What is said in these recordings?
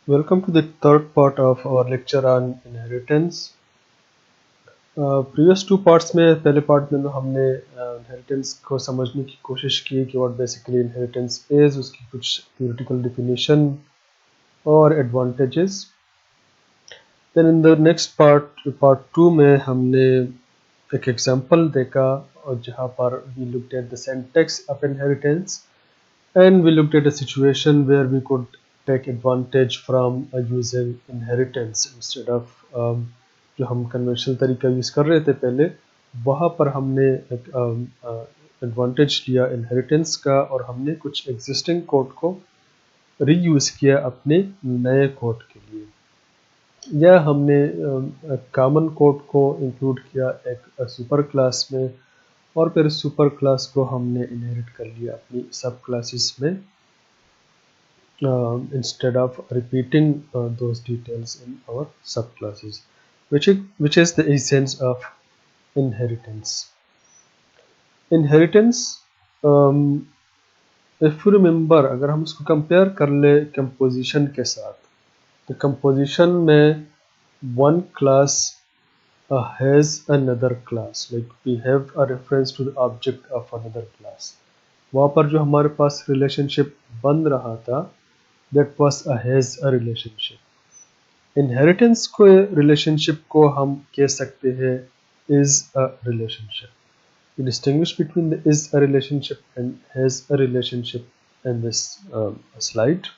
Welcome to the third part of our lecture on inheritance. Previous two parts में पहले part में तो हमने inheritance को समझने की कोशिश की कि what basically inheritance is, उसकी कुछ theoretical definition और advantages. Then in the next part 2 में हमने एक example देखा और जहाँ पर we looked at the syntax of inheritance and we looked at a situation where we could take advantage from using inheritance instead of जो हम कन्वेंशनल तरीका यूज़ कर रहे थे पहले, वहाँ पर हमने एक एडवांटेज लिया इनहेरिटेंस का और हमने कुछ एग्जिस्टिंग कोड को रीयूज़ किया अपने नए कोड के लिए, या हमने कॉमन कोड को इंक्लूड किया एक सुपर क्लास में और फिर सुपर क्लास को हमने इनहेरिट कर लिया अपनी सब क्लासेस में instead of repeating those details in our subclasses, which is the essence of inheritance. Inheritance, if you remember, अगर हम इसको compare कर ले composition के साथ, तो composition में one class has another class, like we have a reference to the object of another class. वहाँ पर जो हमारे पास relationship बन रहा था, that was a has a relationship. Inheritance को relationship को हम कह सकते हैं is a relationship. We distinguish between the is a relationship and has a relationship in this slide.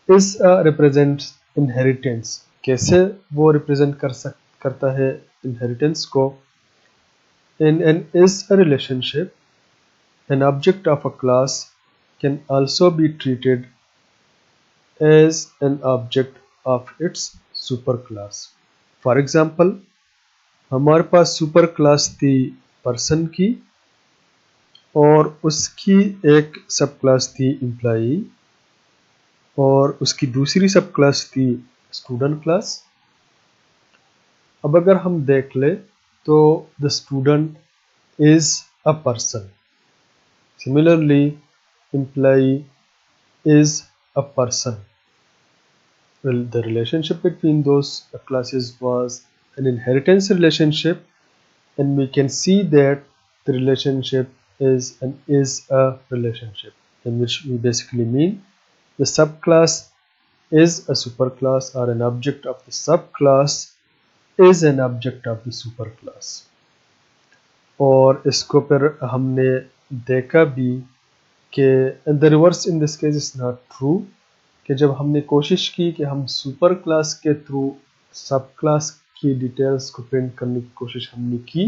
Is represents inheritance. कैसे वो represent करता है inheritance को? In an is a relationship, an object of a class can also be treated as an object of its superclass. For example, हमारे पास super class थी person की और उसकी एक सब क्लास थी एम्प्लॉई और उसकी दूसरी सब क्लास थी स्टूडेंट क्लास. अब अगर हम देख ले तो the student is a person. Similarly employee is a person. Well, the relationship between those classes was an inheritance relationship, and we can see that the relationship is a relationship, in which we basically mean the subclass is a superclass or an object of the subclass is an object of the superclass. और इसको फिर हमने देखा भी कि the reverse in this case is not true, कि जब हमने कोशिश की कि हम सुपर क्लास के थ्रू सब क्लास की डिटेल्स को प्रिंट करने की कोशिश हमने की,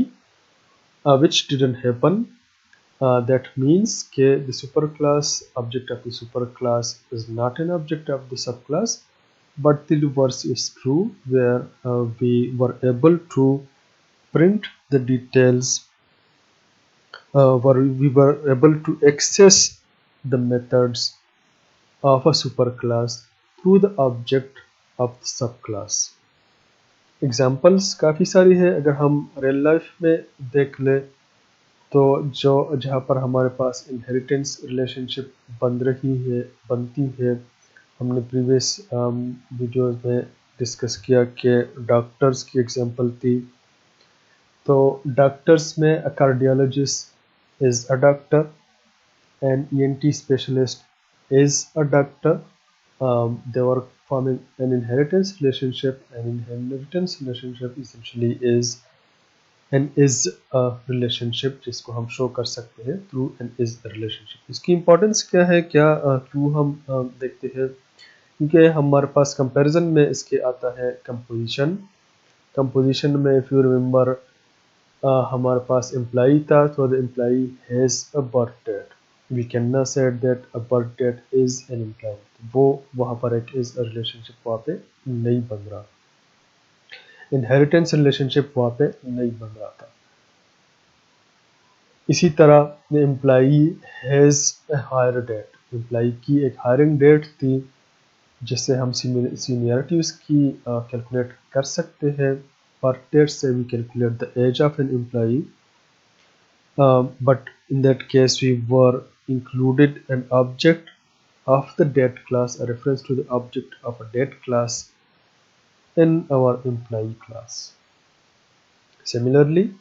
which didn't happen. That means कि the super class object of the super class is not an object of the subclass, but the reverse is true, where we were able to print the details, where we were able to access the methods of a superclass through the object of the subclass. Examples काफ़ी सारी है. अगर हम real life में देख ले तो जहाँ पर हमारे पास इनहेरिटेंस रिलेशनशिप बनती है, हमने प्रीवियस वीडियोस में डिस्कस किया कि डॉक्टर्स की एग्जांपल थी. तो डॉक्टर्स में अ cardiologist is a doctor and ENT specialist is a doctor. They were forming an inheritance relationship, and inheritance relationship essentially is an is a relationship जिसको हम show कर सकते हैं through an is a relationship. इसकी importance क्या है, क्या through हम देखते हैं, क्योंकि हमारे पास कंपैरिजन में इसके आता है कंपोजिशन. कंपोजिशन में इफ़ यू रिमेंबर हमारे पास एम्प्लॉई था, तो the employee has a birth date. We cannot say that a birth date is an employee. वो वहाँ पर एक is a relationship वहाँ पे नहीं बन रहा, inheritance relationship वहाँ पे नहीं बन रहा था. इसी तरह the employee has a hire date. employee की एक hiring date थी जिससे हम seniority उसकी calculate कर सकते हैं. birth date से we calculate the age of an employee. But in that case we were included an object of the date class a reference to the object of a date class in our employee class. Similarly,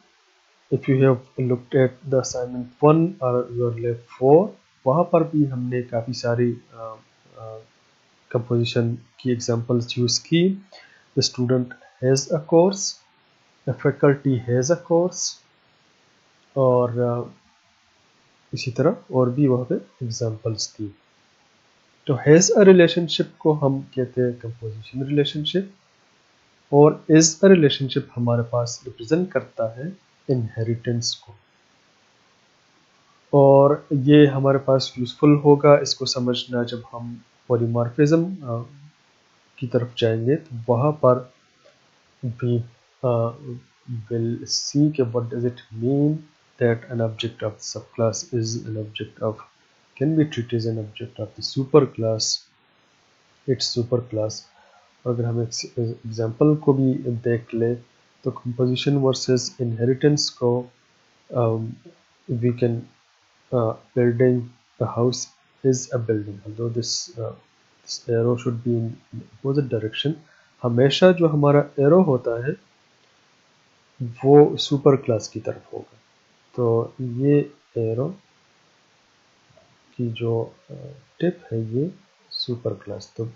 if you have looked at the assignment 1 or your lab 4, वहाँ पर भी हमने काफ़ी सारी composition की examples use की. The student has a course, the faculty has a course, और इसी तरह और भी वहाँ पे examples थी. तो has a relationship को हम कहते हैं composition relationship, और is a relationship हमारे पास represent करता है inheritance को. और ये हमारे पास यूज़फुल होगा इसको समझना जब हम पॉलीमॉर्फिज्म की तरफ जाएंगे, तो वहाँ पर we will see कि what does it mean that an object of the subclass is an object of can be treated as an object of the superclass, its superclass. अगर हम एग्जांपल को भी देख ले तो कंपोजिशन वर्सेस इनहेरिटेंस को we can building a house is a building, although this arrow should be in opposite direction. हमेशा जो हमारा एरो होता है वो सुपर क्लास की तरफ होगा. तो ये एरो की जो टिप है ये सुपर क्लास. तो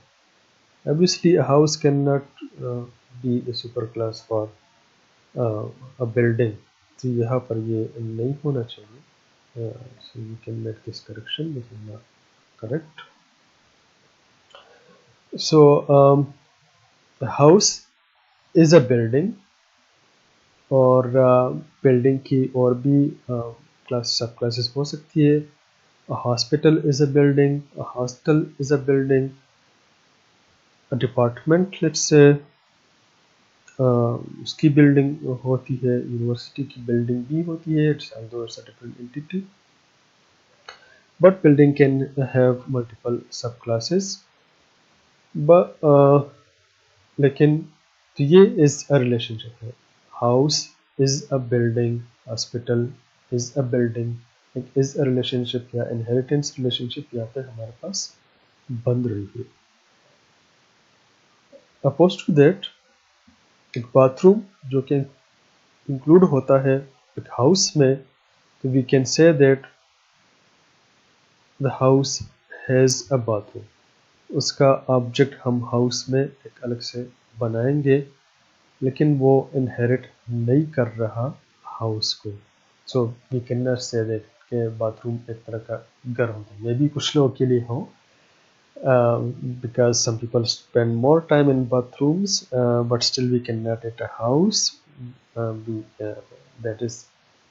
obviously a house cannot be a super class for a building. तो यहाँ पर ये नहीं होना चाहिए. So you can make this correction. This is not correct. So the house is a building, और building की और भी class सब classes हो सकती है. A hospital is a building. A hostel is a building. A department, let's say, उसकी building होती है. University की building भी होती है. Although it's a different entity, but building can have multiple subclasses. But लेकिन तो ये is a relationship है. House is a building, hospital is a building. एक is a relationship या inheritance relationship यहाँ पे हमारे पास बन रही है. Opposed to that, एक bathroom जो कि include होता है एक house में, तो we can say that the house has a bathroom. उसका ऑब्जेक्ट हम हाउस में एक अलग से बनाएंगे, लेकिन वो इनहेरिट नहीं कर रहा हाउस को. So we can not say that कि बाथरूम एक तरह का घर होता है. मे बी कुछ लोगों के लिए हो, because some people spend more time in bathrooms, but still we can not at a house that is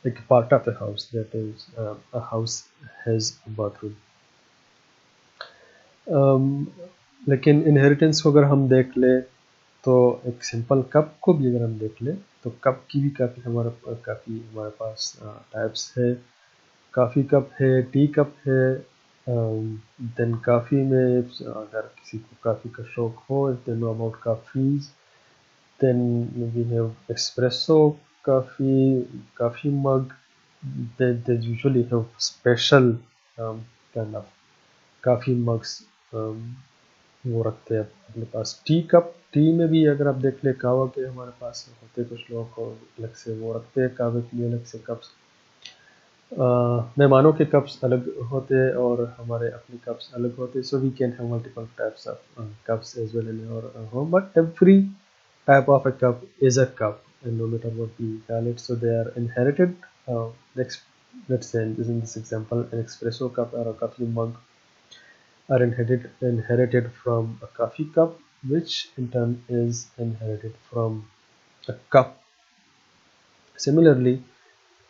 like a part of the house, that is a house has a bathroom. लेकिन inheritance को अगर हम देख ले तो एक simple cup को भी अगर हम देख ले तो कप की भी काफ़ी हमारे पास टाइप्स है. कॉफ़ी कप है, टी कप है. देन कॉफ़ी में अगर किसी को कॉफ़ी का शौक हो, they know about coffees, then we have espresso coffee mug. they usually have special kind of coffee mugs वो रखते हैं अपने पास. टी कप, टी में भी अगर आप देख ले कावा के हमारे पास होते कुछ लोगों को अलग से वो रखते हैं कावे के लिए अलग से कप्स. मेहमानों के कप्स अलग होते हैं और हमारे अपने कप्स अलग होते हैं. So we can have multiple types of cups as well in our home, but every type of a cup is a cup, and no matter what we call it, so they are inherited. Let's say in this example, an espresso cup or a coffee mug are inherited from a coffee cup, which in turn is inherited from a cup. Similarly,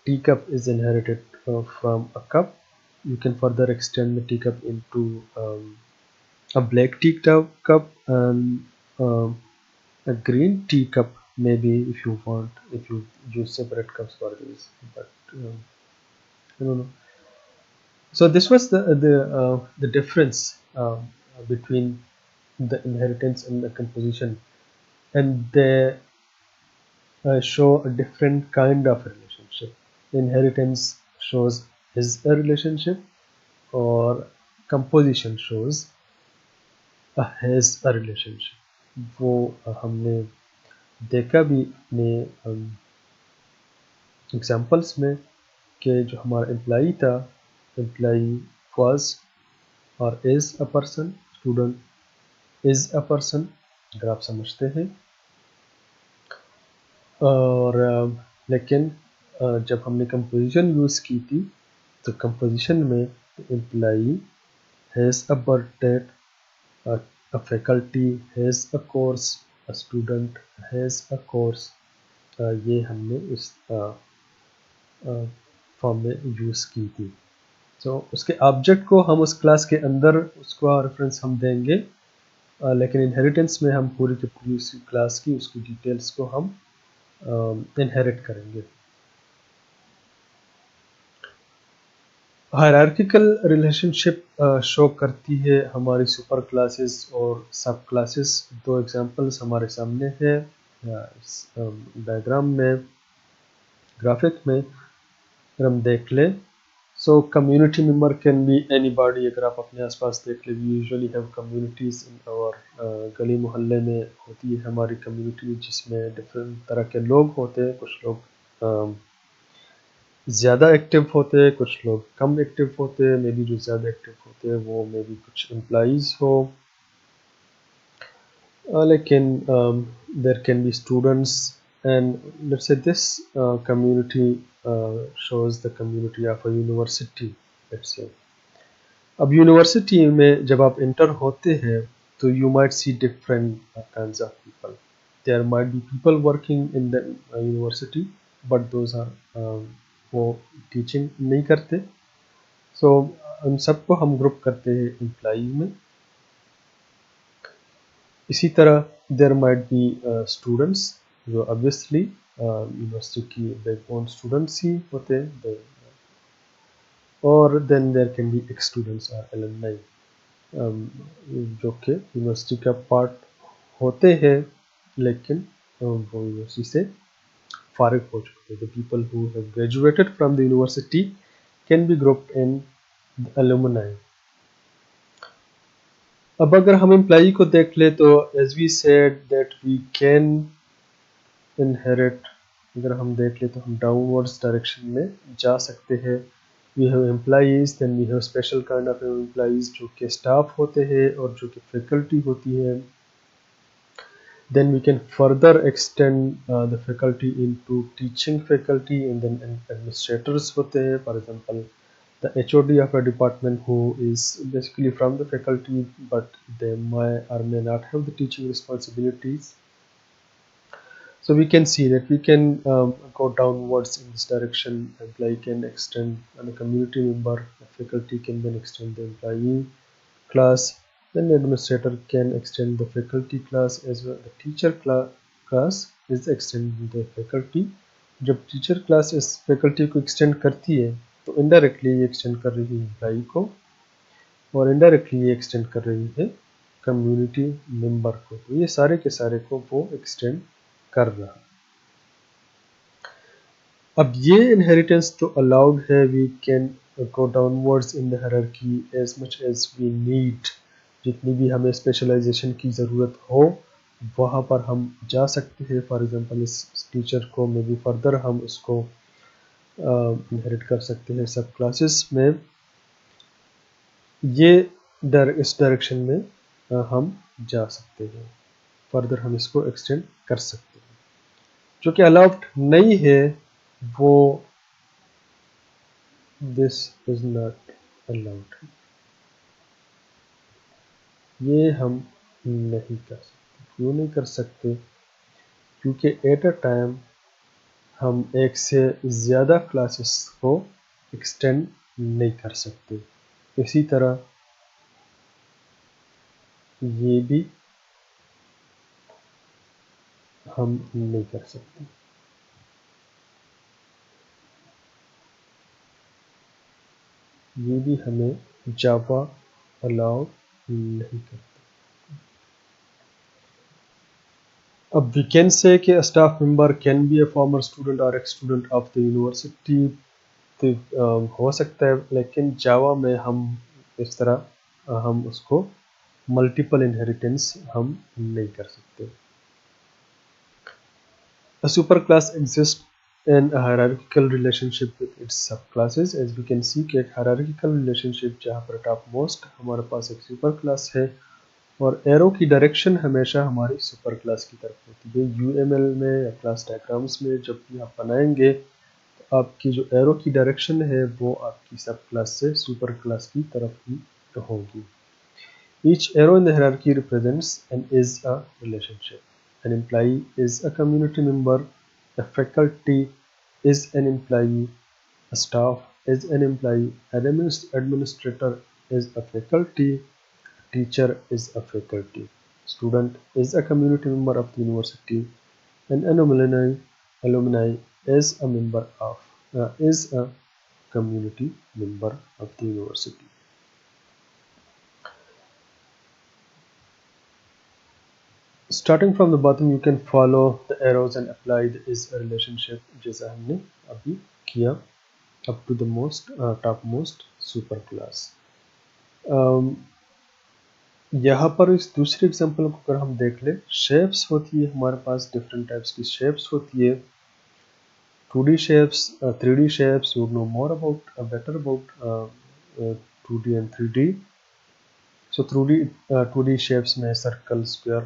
teacup is inherited from a cup. You can further extend the teacup into a black cup and a green teacup, maybe, if you want, if you use separate cups for this, but I don't know. So this was the difference between the inheritance and the composition, and they show a different kind of relationship. Inheritance shows is a relationship, or composition shows has a relationship, वो हमने देखा भी अपने examples में कि जो हमारा employee था, एम्प्लॉई वाज और is a person, student is a person, अगर आप समझते हैं। और लेकिन जब हमने कंपोजिशन यूज़ की थी तो कंपोजिशन में employee has a birth date, a faculty has a course, a student has a course, ये हमने इस फॉर्म में यूज़ की थी। तो उसके ऑब्जेक्ट को हम उस क्लास के अंदर उसको रेफरेंस हम देंगे, लेकिन इनहेरिटेंस में हम पूरी की पूरी उसी क्लास की उसकी डिटेल्स को हम इनहेरिट करेंगे। हायरार्किकल रिलेशनशिप शो करती है हमारी सुपर क्लासेस और सब क्लासेस। दो एग्जांपल्स हमारे सामने हैं इस डायग्राम में, ग्राफिक में अगर हम देख लें। So community member can be anybody. अगर आप अपने आसपास देख लें, we usually have communities in our गली मोहल्ले में होती है हमारी कम्युनिटी, जिसमें डिफरेंट तरह के लोग होते हैं। कुछ लोग ज़्यादा एक्टिव होते हैं, कुछ लोग कम एक्टिव होते हैं। मे बी जो ज़्यादा एक्टिव होते हैं वो मे बी कुछ एम्प्लॉइज़ हो, लेकिन there can be students and let's say this community shows the community of a university, let's say. अब यूनिवर्सिटी में जब आप इंटर होते हैं तो you might see different kinds of people. There might be people working in the university but those are वो teaching नहीं करते। सो उन सबको हम ग्रुप करते हैं एम्प्लॉई में। इसी तरह देयर माइट बी स्टूडेंट्स, जो ऑब्वियसली यूनिवर्सिटी की बैकबोन स्टूडेंट्स ही होते हैं, और then there can be ex students और एलुमनाई, जो कि यूनिवर्सिटी का पार्ट होते हैं लेकिन वो यूनिवर्सिटी से फारिग हो चुके हैं। The people who have graduated from the university can be grouped in the alumni. अब अगर हम एम्प्लॉई को देख ले तो as we said that we can inherit, अगर हम देख ले तो हम डाउनवर्ड्स डायरेक्शन में जा सकते हैं। We have employees, then we have special kind of employees जो कि स्टाफ होते हैं और जो कि फैकल्टी होती है। then we can further extend the faculty into teaching faculty, and then administrators होते हैं, for example the HOD of a department who is basically from the faculty but they may or may not have the teaching responsibilities. So we can see that we can go downwards in this direction. Employee can extend and a community member, a faculty can then extend the employee class, then the administrator can extend the faculty class as well. The teacher class is extending the faculty. जब teacher class इस faculty को extend करती है तो indirectly ये extend कर रही है एम्प्लॉई को, और इनडायरेक्टली ये एक्सटेंड कर रही है कम्युनिटी मेंबर को। तो ये सारे के सारे को वो एक्सटेंड कर रहा है। अब ये इनहेरिटेंस तो अलाउड है, we can go downwards in the hierarchy as much as we need। जितनी भी हमें स्पेशलाइजेशन की ज़रूरत हो वहाँ पर हम जा सकते हैं। फॉर एग्जांपल इस टीचर को मे बी फर्दर हम उसको इनहेरिट कर सकते हैं सब क्लासेस में। ये इस डायरेक्शन में हम जा सकते हैं, फर्दर हम इसको एक्सटेंड कर सकते हैं। जो कि अलाउड नहीं है वो दिस इज नॉट अलाउड, ये हम नहीं कर सकते। क्यों नहीं कर सकते? क्योंकि एट अ टाइम हम एक से ज़्यादा क्लासेस को एक्सटेंड नहीं कर सकते। इसी तरह ये भी हम नहीं कर सकते। ये भी हमें जावा अलाउ नहीं करता। अब वी कैन से कि staff member can be a former student और ex student of the university, तो हो सकता है, लेकिन जावा में हम इस तरह हम उसको मल्टीपल इनहेरिटेंस हम नहीं कर सकते। A superclass exists in a hierarchical relationship with its subclasses. As we can see कि एक hierarchical relationship जहाँ पर टॉप मोस्ट हमारे पास एक सुपर क्लास है और एरो की डायरेक्शन हमेशा हमारी सुपर क्लास की तरफ होती है। यूएमएल में या क्लास डायग्राम्स में जब भी आप बनाएंगे तो आपकी जो एरो की डायरेक्शन है वो आपकी सब क्लास से सुपर क्लास की तरफ ही होगी। Each arrow in the hierarchy represents and is a relationship. An employee is a community member, a faculty is an employee, a staff is an employee, an administrator is a faculty, a teacher is a faculty, student is a community member of the university, and an alumni is a member of is a community member of the university. Starting from the bottom, you can follow the arrows and apply the is a relationship जैसा हमने अभी किया up to the topmost super class. यहाँ पर इस दूसरे example को अगर हम देख लें, शेप्स होती है हमारे पास, डिफरेंट टाइप्स की शेप्स होती है, 2D shapes, 3D shapes. You know more about better about 2D and 3D. So 2D shapes में circle, square.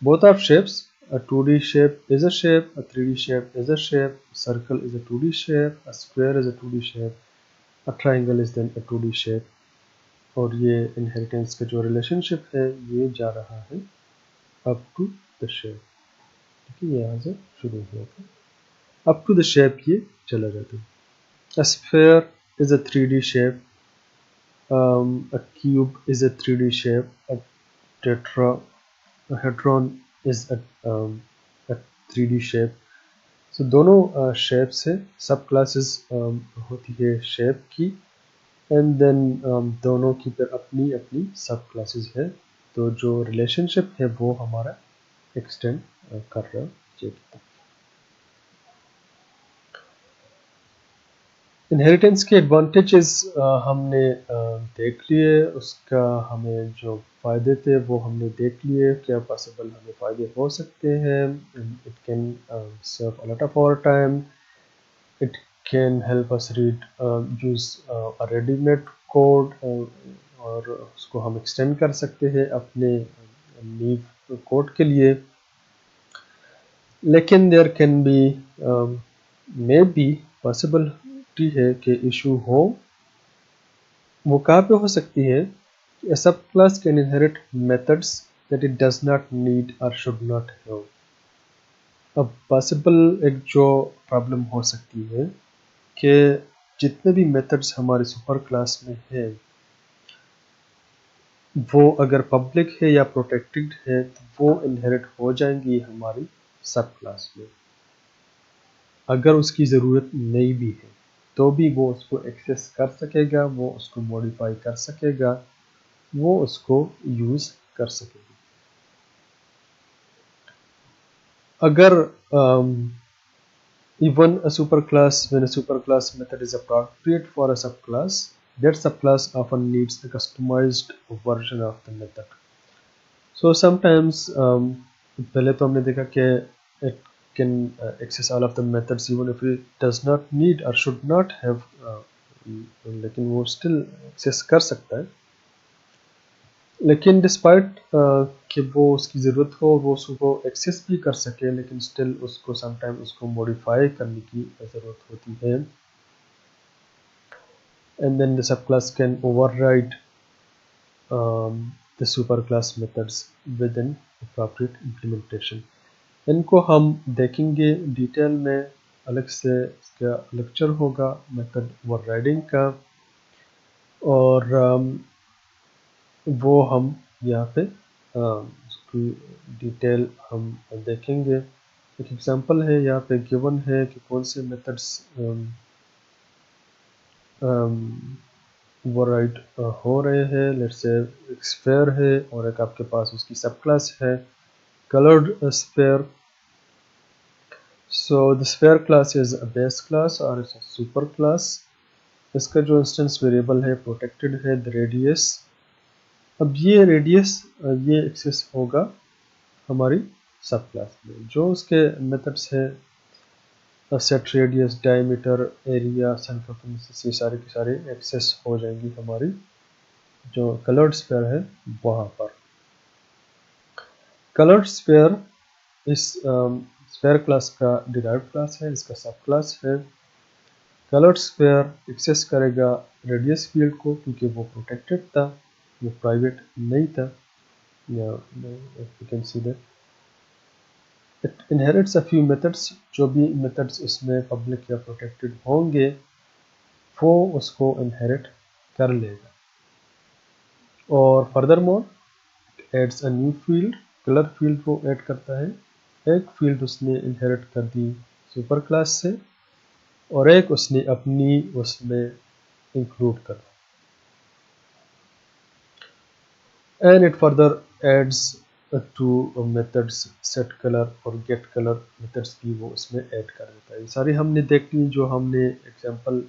Both are shapes. A 2D shape is a shape, a 3D shape is a shape, a circle is a 2D shape, a square is a 2D shape, a triangle is then a 2D shape. और ये inheritance का जो relationship है ये जा रहा है up to the shape, ठीक है, यहाँ से शुरू हुआ था अप टू द शेप ये चला जाता है। A sphere is a 3D shape, a cube is a 3D shape, a tetrahedron is a 3D shape. So दोनों शेप्स है, सब क्लासेस होती है शेप की, एंड देन दोनों की फिर अपनी अपनी सब क्लासेस है, तो जो रिलेशनशिप है वो हमारा एक्सटेंड कर रहा है। इनहेरिटेंस के एडवांटेजेस हमने देख लिए, उसका हमें जो फ़ायदे थे वो हमने देख लिए, क्या पॉसिबल हमें फ़ायदे हो सकते हैं। It can serve a lot of our time, it can help us reuse a readymade code, और उसको हम एक्सटेंड कर सकते हैं अपने नीव कोड के लिए। लेकिन there can be may be possible है कि इशू हो, वो कहाँ पे हो सकती है, a subclass can inherit methods that it does not need or should not have. अब पॉसिबल एक जो प्रॉब्लम हो सकती है कि जितने भी मेथड्स हमारे सुपर क्लास में है वो अगर पब्लिक है या प्रोटेक्टेड है तो वो इनहेरिट हो जाएंगी हमारी सब क्लास में। अगर उसकी ज़रूरत नहीं भी है तो भी वो उसको एक्सेस कर सकेगा, वो उसको मॉडिफाई कर सकेगा, वो उसको यूज़ कर सकेगा। अगर even a superclass, when a superclass method is appropriate for a subclass, that subclass often needs a customized version of the method. So sometimes पहले तो हमने देखा कि it can access all of the methods even if it does not need or should not have, लेकिन वो still access कर सकता है। लेकिन डिस्पाइट कि वो उसकी ज़रूरत हो, वो उसको एक्सेस भी कर सके, लेकिन स्टिल उसको समटाइम उसको मॉडिफाई करने की ज़रूरत होती है। And then the sub class can override the super class methods with an appropriate implementation. इनको हम देखेंगे डिटेल में, अलग से इसका लेक्चर होगा मेथड ओवरराइडिंग का, और वो हम यहाँ पे उसकी डिटेल हम देखेंगे। एक एग्जांपल है यहाँ पे गिवन है कि कौन से मेथड्स ओवरराइड हो रहे हैं। लेट्स से एक स्फेयर है और एक आपके पास उसकी सब क्लास है coloured sphere. So the sphere class is a base class और इट्स अ सुपर क्लास। इसका जो इंस्टेंस वेरिएबल है प्रोटेक्टेड है, द रेडियस, अब ये रेडियस ये एक्सेस होगा हमारी सब क्लास में। जो उसके मेथड्स हैं set radius, diameter, area, circumference, ये सारे के सारे एक्सेस हो जाएंगी हमारी जो कलर्ड स्फीयर है वहाँ पर। कलर्ड स्फीयर इस स्फीयर क्लास का डिराइव्ड क्लास है, इसका सब क्लास है। कलर्ड स्फीयर एक्सेस करेगा रेडियस फील्ड को क्योंकि वो प्रोटेक्टेड था, वो प्राइवेट नहीं था। या you can see that it inherits a few methods, जो भी मेथड्स उसमें पब्लिक या प्रोटेक्टेड होंगे वो उसको इनहेरिट कर लेगा। और further more adds a new field, colour field वो ऐड करता है। एक फील्ड उसने इनहेरिट कर दी सुपर क्लास से और एक उसने अपनी उसमें इंक्लूड कर दी। And it further adds two methods set color और get color methods भी वो उसमें ऐड कर देता है। ये सारी हमने देख ली जो हमने एग्जांपल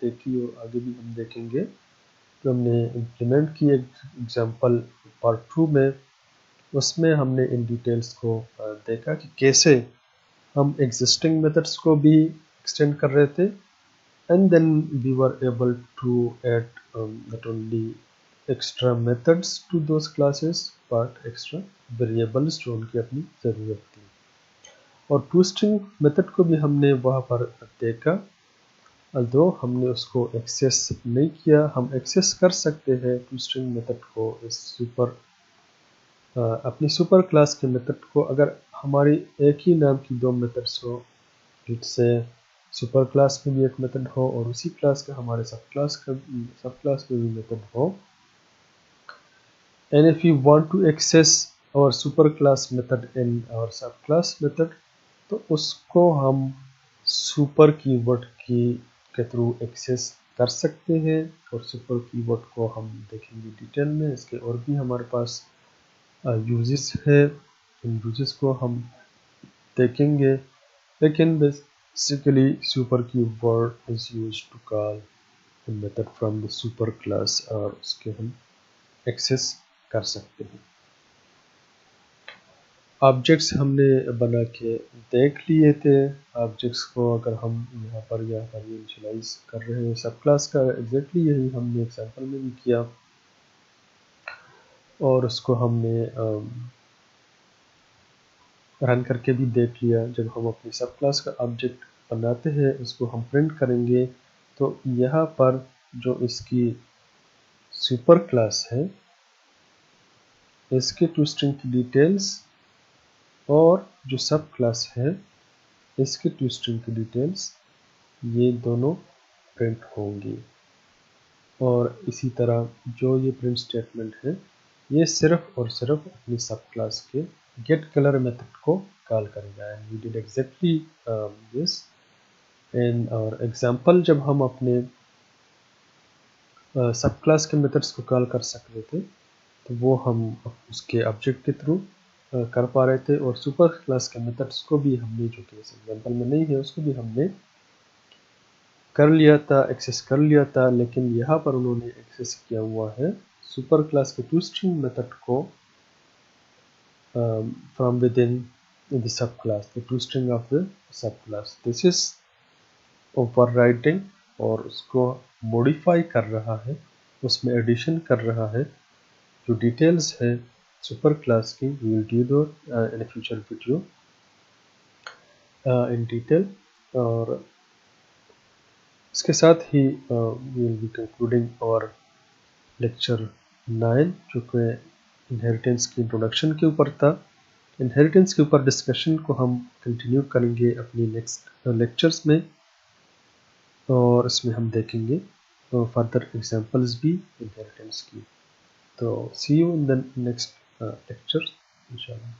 देखी और आगे भी हम देखेंगे। तो हमने इम्प्लीमेंट की एग्जांपल पार्ट 2 में, उसमें हमने इन डिटेल्स को देखा कि कैसे हम एग्जिस्टिंग मेथड्स को भी एक्सटेंड कर रहे थे and then we were able to add not only extra methods to those classes but extra variables जो उनकी अपनी ज़रूरत थी। और टूस्ट्रिंग मेथड को भी हमने वहाँ पर देखा, although हमने उसको एक्सेस नहीं किया। हम एक्सेस कर सकते हैं टूस्ट्रिंग मेथड को इस अपनी सुपर क्लास के मेथड को, अगर हमारी एक ही नाम की दो मेथड्स हो, जिससे सुपर क्लास में भी एक मेथड हो और उसी क्लास का हमारे सब क्लास में भी मेथड हो। And if you want to access our super class method in our sub class method, तो उसको हम सुपर कीवर्ड के थ्रू एक्सेस कर सकते हैं। और सुपर कीवर्ड को हम देखेंगे डिटेल में, इसके और भी हमारे पास यूजेस है, इन यूजेस को हम देखेंगे। लेकिन basically super keyword is used to call a method from the super class और उसके हम एक्सेस कर सकते हैं। ऑब्जेक्ट्स हमने बना के देख लिए थे। ऑब्जेक्ट्स को अगर हम यहाँ पर इनिशियलाइज कर रहे हैं सब क्लास का, एग्जैक्टली यही हमने एग्जांपल में भी किया और उसको हमने रन करके भी देख लिया। जब हम अपनी सब क्लास का ऑब्जेक्ट बनाते हैं, उसको हम प्रिंट करेंगे, तो यहाँ पर जो इसकी सुपर क्लास है, इसके टूस्ट्रिंग की डिटेल्स और जो सब क्लास है इसके टूस्ट्रिंग की डिटेल्स, ये दोनों प्रिंट होंगी। और इसी तरह जो ये प्रिंट स्टेटमेंट है, ये सिर्फ और सिर्फ अपनी सब क्लास के गेट कलर मेथड को कॉल करेगा। And we did exactly this in our example. जब हम अपने सब क्लास के मेथड्स को कॉल कर सकते थे, तो वो हम उसके ऑब्जेक्ट के थ्रू कर पा रहे थे। और सुपर क्लास के मेथड्स को भी हमने, जो कि इस एग्जांपल में नहीं है, उसको भी हमने कर लिया था, एक्सेस कर लिया था। लेकिन यहाँ पर उन्होंने एक्सेस किया हुआ है सुपर क्लास के टूस्ट्रिंग मेथड को from within the sub class, the to string of the sub class. This is overwriting और उसको मॉडिफाई कर रहा है, उसमें एडिशन कर रहा है। जो डिटेल्स है सुपर क्लास की, we will do that in a future video in detail. और इसके साथ ही we will be concluding our lecture 9, जो कि इनहेरिटेंस की इंट्रोडक्शन के ऊपर था। इनहेरिटेंस के ऊपर डिस्कशन को हम कंटिन्यू करेंगे अपनी नेक्स्ट लेक्चर्स में, और इसमें हम देखेंगे फर्दर एग्जांपल्स भी इनहेरिटेंस की। तो see you in the next lecture इंशाल्लाह।